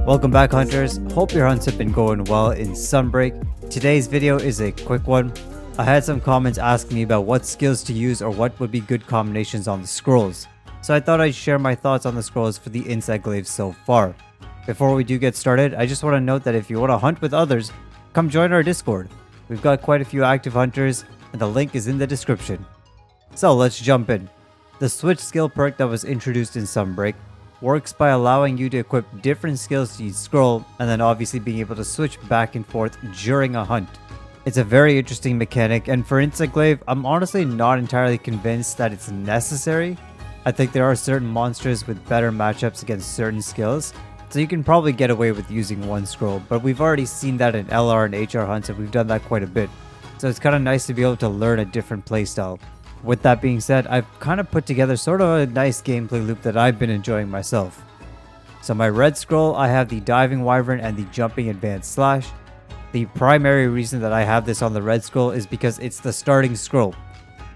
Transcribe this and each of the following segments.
Welcome back, hunters. Hope your hunts have been going well in Sunbreak. Today's video is a quick one. I had some comments asking me about what skills to use or what would be good combinations on the scrolls. So I thought I'd share my thoughts on the scrolls for the inside glaive so far. Before we do get started, I just want to note that if you want to hunt with others, come join our Discord. We've got quite a few active hunters and the link is in the description. So let's jump in. The switch skill perk that was introduced in Sunbreak works by allowing you to equip different skills to each scroll and then obviously being able to switch back and forth during a hunt. It's a very interesting mechanic, and for Insect Glaive, I'm honestly not entirely convinced that it's necessary. I think there are certain monsters with better matchups against certain skills, so you can probably get away with using one scroll, but we've already seen that in LR and HR hunts and we've done that quite a bit. So it's kind of nice to be able to learn a different playstyle. With that being said, I've kind of put together sort of a nice gameplay loop that I've been enjoying myself. So my red scroll, I have the Diving Wyvern and the Jumping Advanced Slash. The primary reason that I have this on the red scroll is because it's the starting scroll.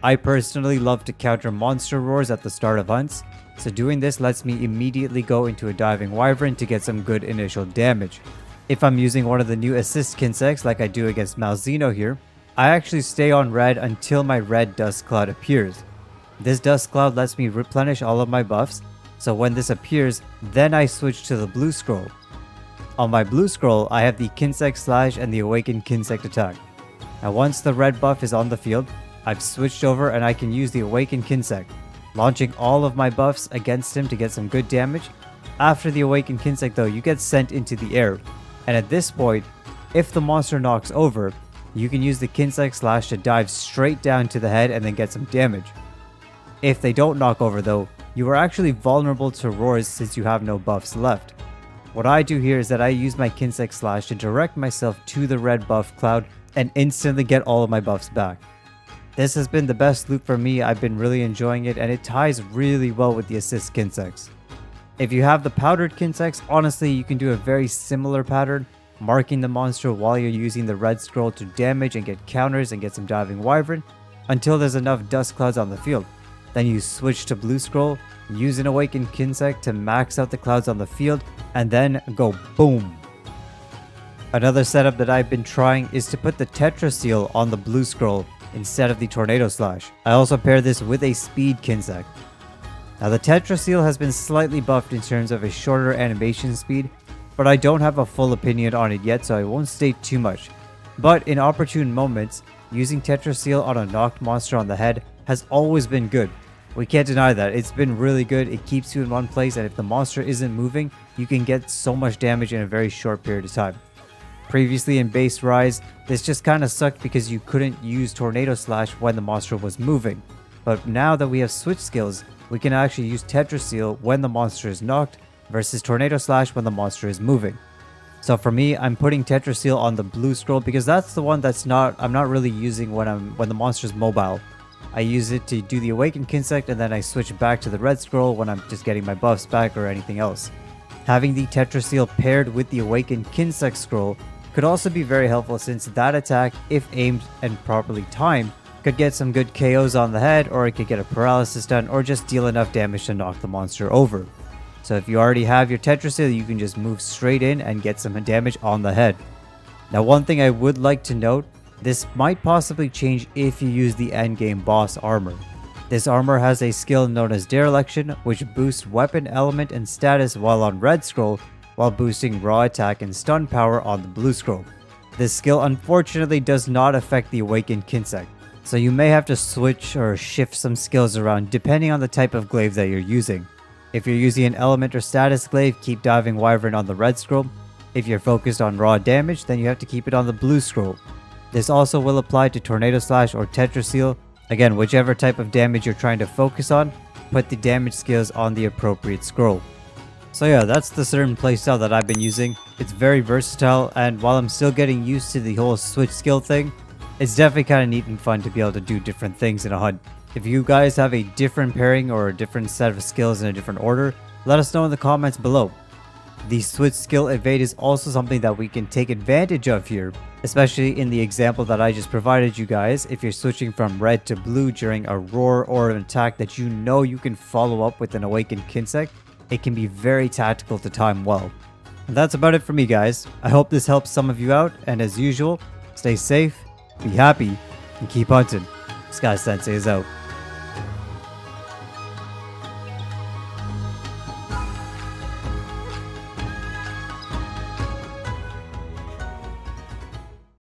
I personally love to counter monster roars at the start of hunts, so doing this lets me immediately go into a Diving Wyvern to get some good initial damage. If I'm using one of the new assist Kinsects like I do against Malzeno here, I actually stay on red until my red dust cloud appears. This dust cloud lets me replenish all of my buffs, so when this appears, then I switch to the blue scroll. On my blue scroll, I have the Kinsect Slash and the Awakened Kinsect attack. Now once the red buff is on the field, I've switched over and I can use the Awakened Kinsect, launching all of my buffs against him to get some good damage. After the Awakened Kinsect though, you get sent into the air, and at this point, if the monster knocks over, you can use the Kinsect Slash to dive straight down to the head and then get some damage. If they don't knock over though, you are actually vulnerable to roars since you have no buffs left. What I do here is that I use my Kinsect Slash to direct myself to the red buff cloud and instantly get all of my buffs back. This has been the best loop for me. I've been really enjoying it and it ties really well with the assist Kinsects. If you have the powdered Kinsects, honestly you can do a very similar pattern, marking the monster while you're using the red scroll to damage and get counters and get some Diving Wyvern until there's enough dust clouds on the field. Then you switch to blue scroll, use an Awakened Kinsect to max out the clouds on the field, and then go boom. Another setup that I've been trying is to put the Tetra Seal on the blue scroll instead of the Tornado Slash. I also pair this with a Speed Kinsect. Now the Tetra Seal has been slightly buffed in terms of a shorter animation speed, but I don't have a full opinion on it yet, so I won't state too much. But in opportune moments, using Tetra Seal on a knocked monster on the head has always been good. We can't deny that. It's been really good. It keeps you in one place, and if the monster isn't moving, you can get so much damage in a very short period of time. Previously in base Rise, this just kind of sucked because you couldn't use Tornado Slash when the monster was moving. But now that we have switch skills, we can actually use Tetra Seal when the monster is knocked, versus Tornado Slash when the monster is moving. So for me, I'm putting Tetra Seal on the blue scroll because that's the one I'm not really using when the monster's mobile. I use it to do the Awakened Kinsect and then I switch back to the red scroll when I'm just getting my buffs back or anything else. Having the Tetra Seal paired with the Awakened Kinsect scroll could also be very helpful since that attack, if aimed and properly timed, could get some good KOs on the head, or it could get a paralysis stun or just deal enough damage to knock the monster over. So if you already have your Tetra Seal, you can just move straight in and get some damage on the head. Now one thing I would like to note, this might possibly change if you use the endgame boss armor. This armor has a skill known as Dereliction, which boosts weapon element and status while on red scroll, while boosting raw attack and stun power on the blue scroll. This skill unfortunately does not affect the Awakened Kinsect, so you may have to switch or shift some skills around depending on the type of glaive that you're using. If you're using an element or status glaive, keep Diving Wyvern on the red scroll. If you're focused on raw damage, then you have to keep it on the blue scroll. This also will apply to Tornado Slash or Tetra Seal. Again, whichever type of damage you're trying to focus on, put the damage skills on the appropriate scroll. So yeah, that's the certain playstyle that I've been using. It's very versatile, and while I'm still getting used to the whole switch skill thing, it's definitely kind of neat and fun to be able to do different things in a hunt. If you guys have a different pairing or a different set of skills in a different order, let us know in the comments below. The switch skill evade is also something that we can take advantage of here, especially in the example that I just provided you guys. If you're switching from red to blue during a roar or an attack that you know you can follow up with an Awakened Kinsect, it can be very tactical to time well. And that's about it for me, guys. I hope this helps some of you out, and as usual, stay safe, be happy, and keep hunting. Sky Sensei is out.